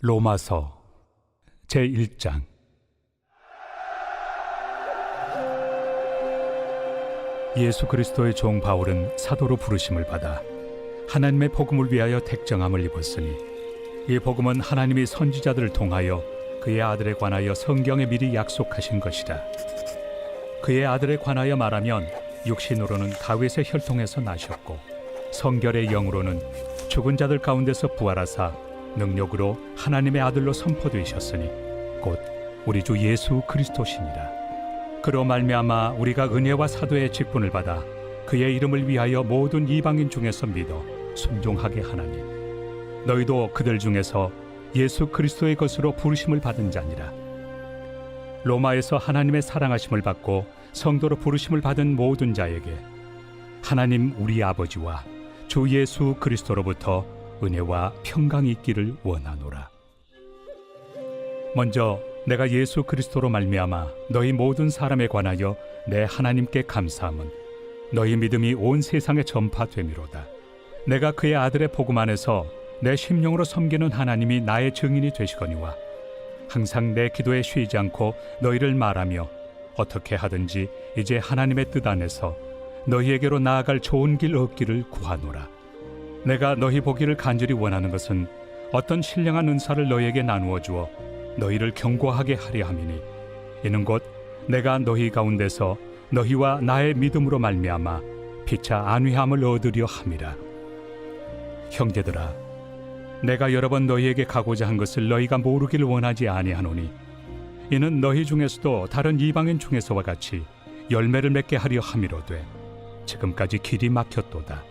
로마서 제1장. 예수 그리스도의 종 바울은 사도로 부르심을 받아 하나님의 복음을 위하여 택정함을 입었으니, 이 복음은 하나님이 선지자들을 통하여 그의 아들에 관하여 성경에 미리 약속하신 것이라. 그의 아들에 관하여 말하면 육신으로는 다윗의 혈통에서 나셨고, 성결의 영으로는 죽은 자들 가운데서 부활하사 능력으로 하나님의 아들로 선포되셨으니 곧 우리 주 예수 그리스도시니라. 그로 말미암아 우리가 은혜와 사도의 직분을 받아 그의 이름을 위하여 모든 이방인 중에서 믿어 순종하게 하나니, 너희도 그들 중에서 예수 그리스도의 것으로 부르심을 받은 자니라. 로마에서 하나님의 사랑하심을 받고 성도로 부르심을 받은 모든 자에게 하나님 우리 아버지와 주 예수 그리스도로부터 은혜와 평강이 있기를 원하노라. 먼저 내가 예수 그리스도로 말미암아 너희 모든 사람에 관하여 내 하나님께 감사함은 너희 믿음이 온 세상에 전파됨이로다. 내가 그의 아들의 복음 안에서 내 심령으로 섬기는 하나님이 나의 증인이 되시거니와, 항상 내 기도에 쉬지 않고 너희를 말하며 어떻게 하든지 이제 하나님의 뜻 안에서 너희에게로 나아갈 좋은 길 얻기를 구하노라. 내가 너희 보기를 간절히 원하는 것은 어떤 신령한 은사를 너희에게 나누어 주어 너희를 경고하게 하려 함이니, 이는 곧 내가 너희 가운데서 너희와 나의 믿음으로 말미암아 피차 안위함을 얻으려 함이라. 형제들아, 내가 여러 번 너희에게 가고자 한 것을 너희가 모르기를 원하지 아니하노니, 이는 너희 중에서도 다른 이방인 중에서와 같이 열매를 맺게 하려 함이로되 지금까지 길이 막혔도다.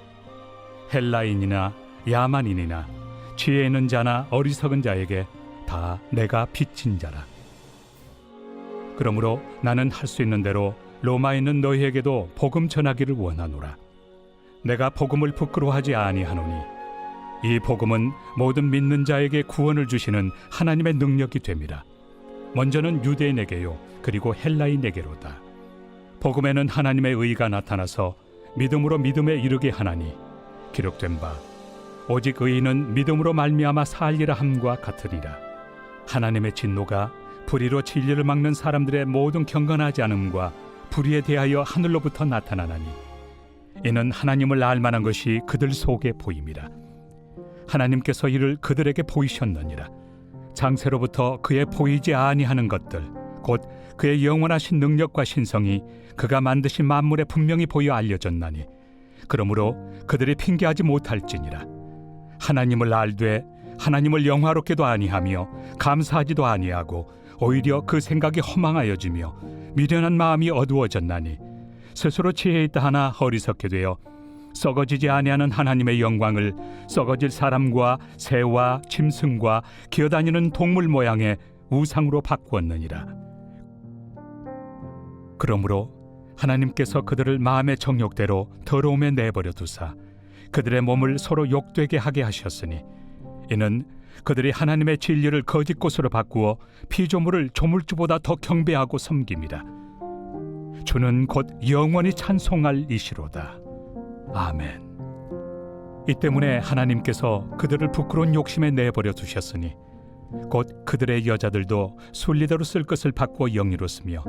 헬라인이나 야만인이나 지혜 있는 자나 어리석은 자에게 다 내가 빚진 자라. 그러므로 나는 할 수 있는 대로 로마에 있는 너희에게도 복음 전하기를 원하노라. 내가 복음을 부끄러워하지 아니하노니, 이 복음은 모든 믿는 자에게 구원을 주시는 하나님의 능력이 됨이라. 먼저는 유대인에게요, 그리고 헬라인에게로다. 복음에는 하나님의 의가 나타나서 믿음으로 믿음에 이르게 하나니, 기록된 바 오직 의인은 믿음으로 말미암아 살리라 함과 같으니라. 하나님의 진노가 불의로 진리를 막는 사람들의 모든 경건하지 않음과 불의에 대하여 하늘로부터 나타나나니, 이는 하나님을 알만한 것이 그들 속에 보임이라. 하나님께서 이를 그들에게 보이셨느니라. 장세로부터 그의 보이지 아니하는 것들, 곧 그의 영원하신 능력과 신성이 그가 만드신 만물에 분명히 보여 알려졌나니, 그러므로 그들이 핑계하지 못할지니라. 하나님을 알되 하나님을 영화롭게도 아니하며 감사하지도 아니하고 오히려 그 생각이 허망하여지며 미련한 마음이 어두워졌나니, 스스로 지혜 있다 하나 어리석게 되어 썩어지지 아니하는 하나님의 영광을 썩어질 사람과 새와 짐승과 기어다니는 동물 모양의 우상으로 바꾸었느니라. 그러므로 하나님께서 그들을 마음의 정욕대로 더러움에 내버려 두사 그들의 몸을 서로 욕되게 하게 하셨으니, 이는 그들이 하나님의 진리를 거짓 것으로 바꾸어 피조물을 조물주보다 더 경배하고 섬깁니다. 주는 곧 영원히 찬송할 이시로다. 아멘. 이 때문에 하나님께서 그들을 부끄러운 욕심에 내버려 두셨으니, 곧 그들의 여자들도 순리대로 쓸 것을 바꾸어 영리로 쓰며,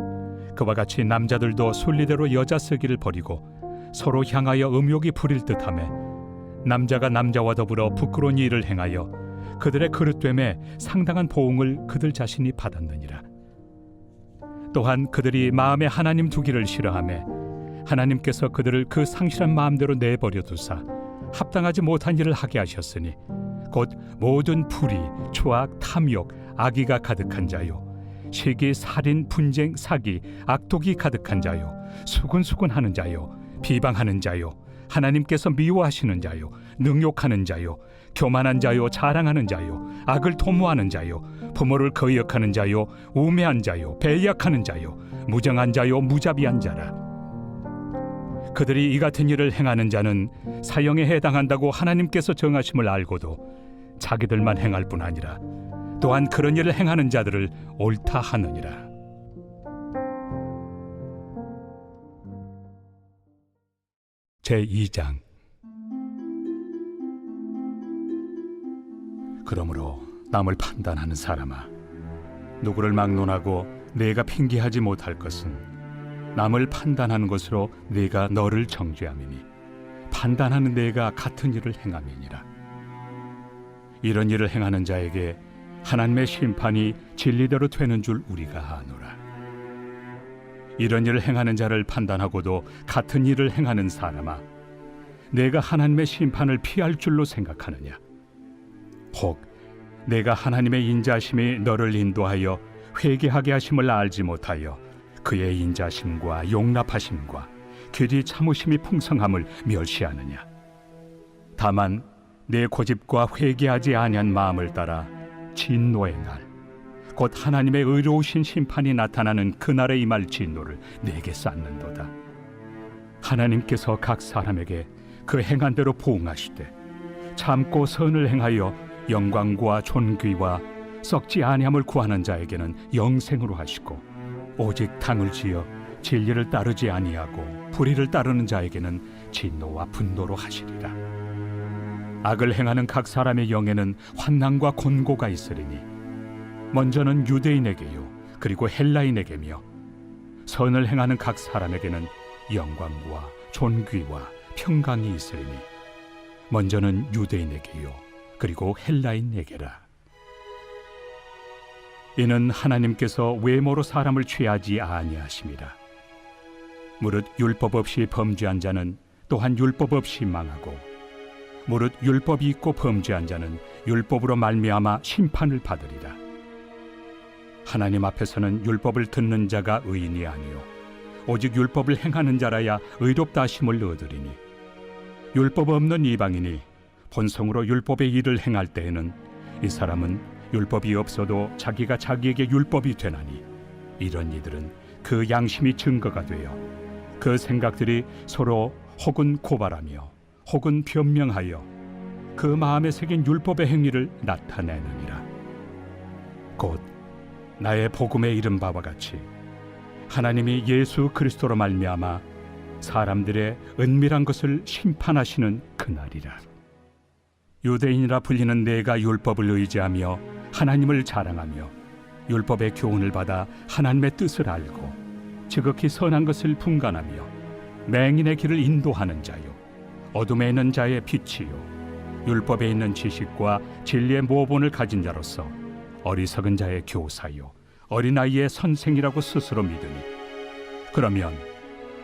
그와 같이 남자들도 순리대로 여자 쓰기를 버리고 서로 향하여 음욕이 부릴 듯하며, 남자가 남자와 더불어 부끄러운 일을 행하여 그들의 그릇됨에 상당한 보응을 그들 자신이 받았느니라. 또한 그들이 마음에 하나님 두기를 싫어하며 하나님께서 그들을 그 상실한 마음대로 내버려 두사 합당하지 못한 일을 하게 하셨으니, 곧 모든 불의, 추악, 탐욕, 악의가 가득한 자요, 시기, 살인, 분쟁, 사기, 악독이 가득한 자요, 수근수근하는 자요, 비방하는 자요, 하나님께서 미워하시는 자요, 능욕하는 자요, 교만한 자요, 자랑하는 자요, 악을 도모하는 자요, 부모를 거역하는 자요, 우매한 자요, 배약하는 자요, 무정한 자요, 무자비한 자라. 그들이 이 같은 일을 행하는 자는 사형에 해당한다고 하나님께서 정하심을 알고도 자기들만 행할 뿐 아니라 또한 그런 일을 행하는 자들을 옳다 하느니라. 제2장. 그러므로 남을 판단하는 사람아, 누구를 막론하고 내가 핑계하지 못할 것은 남을 판단하는 것으로 네가 너를 정죄함이니 판단하는 내가 같은 일을 행함이니라. 이런 일을 행하는 자에게 하나님의 심판이 진리대로 되는 줄 우리가 아노라. 이런 일을 행하는 자를 판단하고도 같은 일을 행하는 사람아, 내가 하나님의 심판을 피할 줄로 생각하느냐? 혹 내가 하나님의 인자심이 너를 인도하여 회개하게 하심을 알지 못하여 그의 인자심과 용납하심과 길이 참으심이 풍성함을 멸시하느냐? 다만 내 고집과 회개하지 아니한 마음을 따라 진노의 날, 곧 하나님의 의로우신 심판이 나타나는 그날에 임할 진노를 내게 쌓는도다. 하나님께서 각 사람에게 그 행한 대로 보응하시되 참고 선을 행하여 영광과 존귀와 썩지 아니함을 구하는 자에게는 영생으로 하시고, 오직 당을 지어 진리를 따르지 아니하고 불의를 따르는 자에게는 진노와 분노로 하시리라. 악을 행하는 각 사람의 영에는 환난과 곤고가 있으리니 먼저는 유대인에게요 그리고 헬라인에게며, 선을 행하는 각 사람에게는 영광과 존귀와 평강이 있으리니 먼저는 유대인에게요 그리고 헬라인에게라. 이는 하나님께서 외모로 사람을 취하지 아니하심이라. 무릇 율법 없이 범죄한 자는 또한 율법 없이 망하고, 무릇 율법이 있고 범죄한 자는 율법으로 말미암아 심판을 받으리라. 하나님 앞에서는 율법을 듣는 자가 의인이 아니요 오직 율법을 행하는 자라야 의롭다 하심을 얻으리니, 율법 없는 이방인이 본성으로 율법의 일을 행할 때에는 이 사람은 율법이 없어도 자기가 자기에게 율법이 되나니, 이런 이들은 그 양심이 증거가 되어 그 생각들이 서로 혹은 고발하며 혹은 변명하여 그 마음에 새긴 율법의 행위를 나타내느니라. 곧 나의 복음에 이른 바와 같이 하나님이 예수 그리스도로 말미암아 사람들의 은밀한 것을 심판하시는 그날이라. 유대인이라 불리는 내가 율법을 의지하며 하나님을 자랑하며 율법의 교훈을 받아 하나님의 뜻을 알고 지극히 선한 것을 분간하며 맹인의 길을 인도하는 자요 어둠에 있는 자의 빛이요 율법에 있는 지식과 진리의 모본을 가진 자로서 어리석은 자의 교사요 어린아이의 선생이라고 스스로 믿으니, 그러면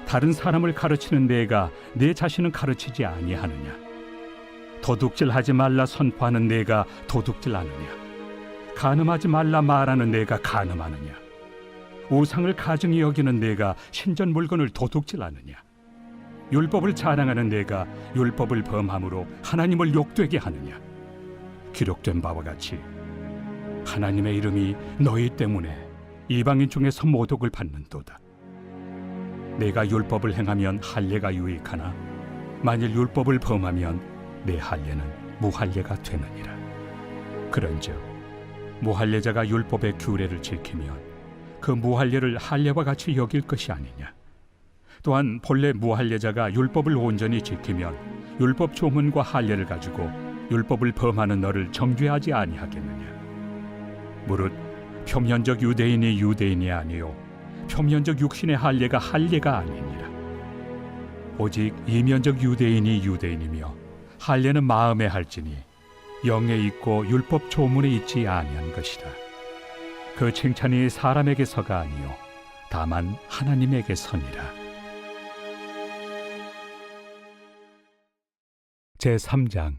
다른 사람을 가르치는 내가 내 자신은 가르치지 아니하느냐? 도둑질하지 말라 선포하는 내가 도둑질하느냐? 간음하지 말라 말하는 내가 간음하느냐? 우상을 가증히 여기는 내가 신전 물건을 도둑질하느냐? 율법을 자랑하는 내가 율법을 범함으로 하나님을 욕되게 하느냐? 기록된 바와 같이 하나님의 이름이 너희 때문에 이방인 중에서 모독을 받는도다. 내가 율법을 행하면 할례가 유익하나 만일 율법을 범하면 내 할례는 무할례가 되느니라. 그런즉 무할례자가 율법의 규례를 지키면 그 무할례를 할례와 같이 여길 것이 아니냐? 또한 본래 무할례자가 율법을 온전히 지키면 율법 조문과 할례를 가지고 율법을 범하는 너를 정죄하지 아니하겠느냐? 무릇 표면적 유대인이 유대인이 아니요 표면적 육신의 할례가 할례가 아니니라. 오직 이면적 유대인이 유대인이며 할례는 마음에 할지니 영에 있고 율법 조문에 있지 아니한 것이라. 그 칭찬이 사람에게서가 아니요 다만 하나님에게서니라. 제3장.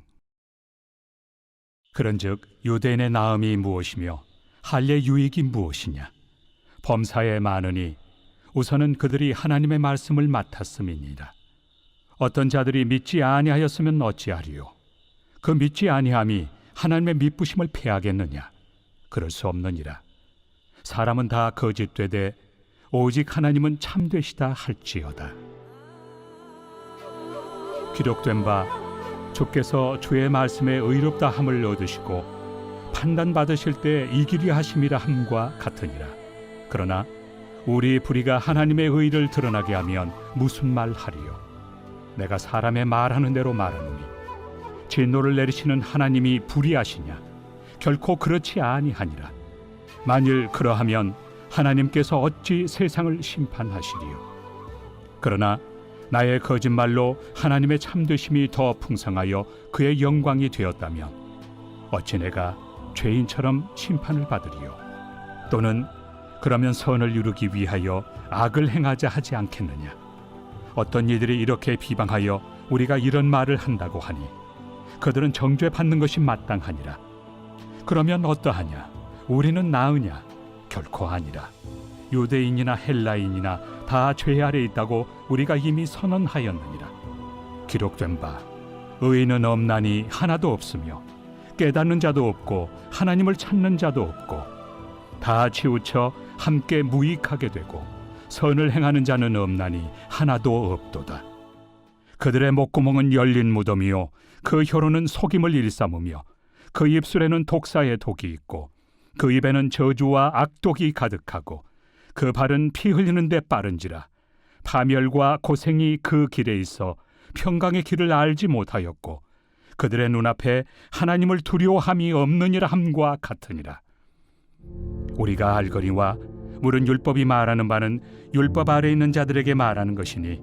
그런즉 유대인의 나음이 무엇이며 할례 유익이 무엇이냐? 범사에 많으니 우선은 그들이 하나님의 말씀을 맡았음이니라. 어떤 자들이 믿지 아니하였으면 어찌하리요? 그 믿지 아니함이 하나님의 미쁘심을 패하겠느냐? 그럴 수 없느니라. 사람은 다 거짓되되 오직 하나님은 참되시다 할지어다. 기록된 바 주께서 주의 말씀에 의롭다 함을 얻으시고 판단받으실 때 이기리 하심이라 함과 같으니라. 그러나 우리 불의가 하나님의 의를 드러나게 하면 무슨 말 하리요? 내가 사람의 말하는 대로 말하노니 진노를 내리시는 하나님이 불의하시냐? 결코 그렇지 아니하니라. 만일 그러하면 하나님께서 어찌 세상을 심판하시리요? 그러나 나의 거짓말로 하나님의 참되심이 더 풍성하여 그의 영광이 되었다면 어찌 내가 죄인처럼 심판을 받으리요? 또는 그러면 선을 이루기 위하여 악을 행하자 하지 않겠느냐? 어떤 이들이 이렇게 비방하여 우리가 이런 말을 한다고 하니 그들은 정죄받는 것이 마땅하니라. 그러면 어떠하냐? 우리는 나으냐? 결코 아니라. 유대인이나 헬라인이나 다 죄 아래 있다고 우리가 이미 선언하였느니라. 기록된 바 의인은 없나니 하나도 없으며 깨닫는 자도 없고 하나님을 찾는 자도 없고 다 치우쳐 함께 무익하게 되고 선을 행하는 자는 없나니 하나도 없도다. 그들의 목구멍은 열린 무덤이요 그 혀로는 속임을 일삼으며 그 입술에는 독사의 독이 있고 그 입에는 저주와 악독이 가득하고 그 발은 피 흘리는 데 빠른지라. 파멸과 고생이 그 길에 있어 평강의 길을 알지 못하였고 그들의 눈앞에 하나님을 두려워함이 없느니라 함과 같으니라. 우리가 알거니와 물은 율법이 말하는 바는 율법 아래 있는 자들에게 말하는 것이니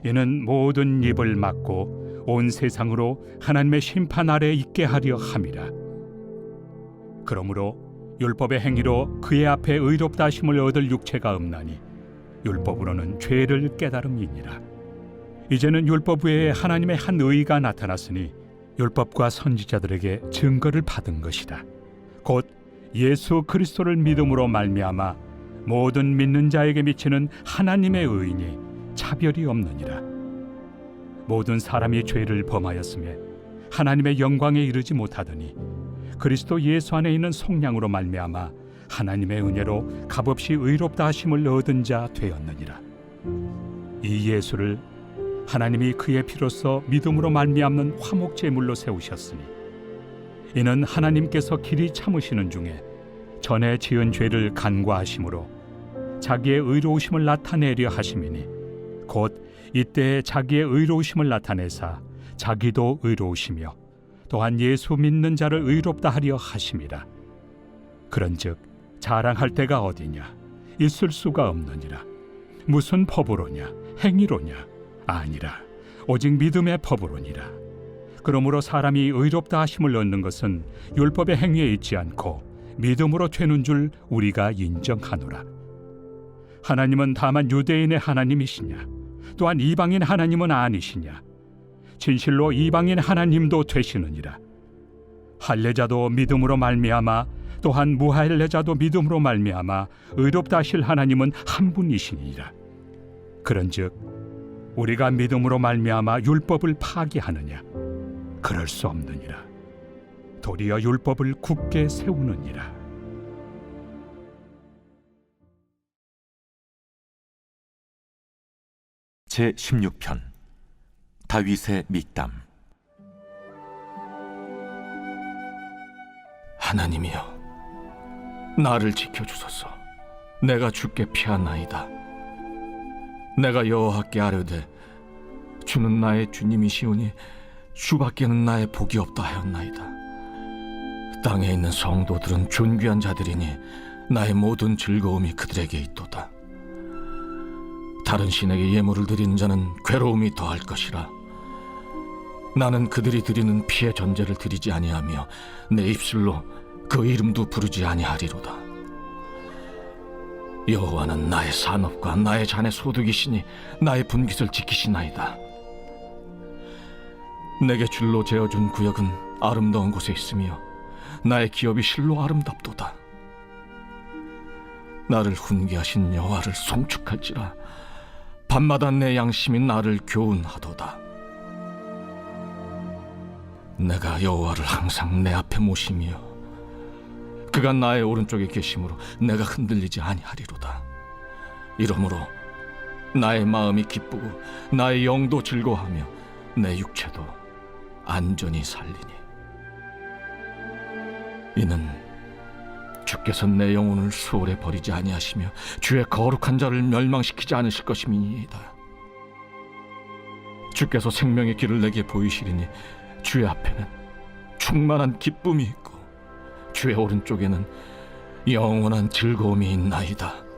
이는 모든 입을 막고 온 세상으로 하나님의 심판 아래 있게 하려 함이라. 그러므로 율법의 행위로 그의 앞에 의롭다 하심을 얻을 육체가 없나니 율법으로는 죄를 깨달음이니라. 이제는 율법 외에 하나님의 한 의가 나타났으니 율법과 선지자들에게 증거를 받은 것이라. 곧 예수 그리스도를 믿음으로 말미암아 모든 믿는 자에게 미치는 하나님의 의인이 차별이 없느니라. 모든 사람이 죄를 범하였음에 하나님의 영광에 이르지 못하더니 그리스도 예수 안에 있는 속량으로 말미암아 하나님의 은혜로 값없이 의롭다 하심을 얻은 자 되었느니라. 이 예수를 하나님이 그의 피로써 믿음으로 말미암는 화목제물로 세우셨으니 이는 하나님께서 길이 참으시는 중에 전에 지은 죄를 간과하심으로 자기의 의로우심을 나타내려 하심이니 곧 이때에 자기의 의로우심을 나타내사 자기도 의로우시며 또한 예수 믿는 자를 의롭다 하려 하심이라. 그런즉 자랑할 때가 어디냐? 있을 수가 없느니라. 무슨 법으로냐? 행위로냐? 아니라 오직 믿음의 법으로니라. 그러므로 사람이 의롭다 하심을 얻는 것은 율법의 행위에 있지 않고 믿음으로 되는 줄 우리가 인정하노라. 하나님은 다만 유대인의 하나님이시냐? 또한 이방인 하나님은 아니시냐? 진실로 이방인 하나님도 되시느니라. 할례자도 믿음으로 말미암아 또한 무할례자도 믿음으로 말미암아 의롭다 하실 하나님은 한 분이시니라. 그런즉 우리가 믿음으로 말미암아 율법을 파기하느냐? 그럴 수 없느니라. 도리어 율법을 굳게 세우느니라. 제16편 다윗의 믹담. 하나님이여, 나를 지켜주소서. 내가 주께 피하나이다. 내가 여호와께 아뢰되 주는 나의 주님이시오니 주밖에는 나의 복이 없다 하였나이다. 땅에 있는 성도들은 존귀한 자들이니 나의 모든 즐거움이 그들에게 있도다. 다른 신에게 예물을 드리는 자는 괴로움이 더할 것이라. 나는 그들이 드리는 피의 전제를 드리지 아니하며 내 입술로 그 이름도 부르지 아니하리로다. 여호와는 나의 산업과 나의 잔의 소득이시니 나의 분깃을 지키시나이다. 내게 줄로 재어준 구역은 아름다운 곳에 있으며 나의 기업이 실로 아름답도다. 나를 훈계하신 여호와를 송축할지라. 밤마다 내 양심이 나를 교훈하도다. 내가 여호와를 항상 내 앞에 모시며 그가 나의 오른쪽에 계심으로 내가 흔들리지 아니하리로다. 이러므로 나의 마음이 기쁘고 나의 영도 즐거워하며 내 육체도 안전히 살리니 이는 주께서 내 영혼을 수월에 버리지 아니하시며 주의 거룩한 자를 멸망시키지 않으실 것임이니이다. 주께서 생명의 길을 내게 보이시리니 주의 앞에는 충만한 기쁨이 있고 주의 오른쪽에는 영원한 즐거움이 있나이다.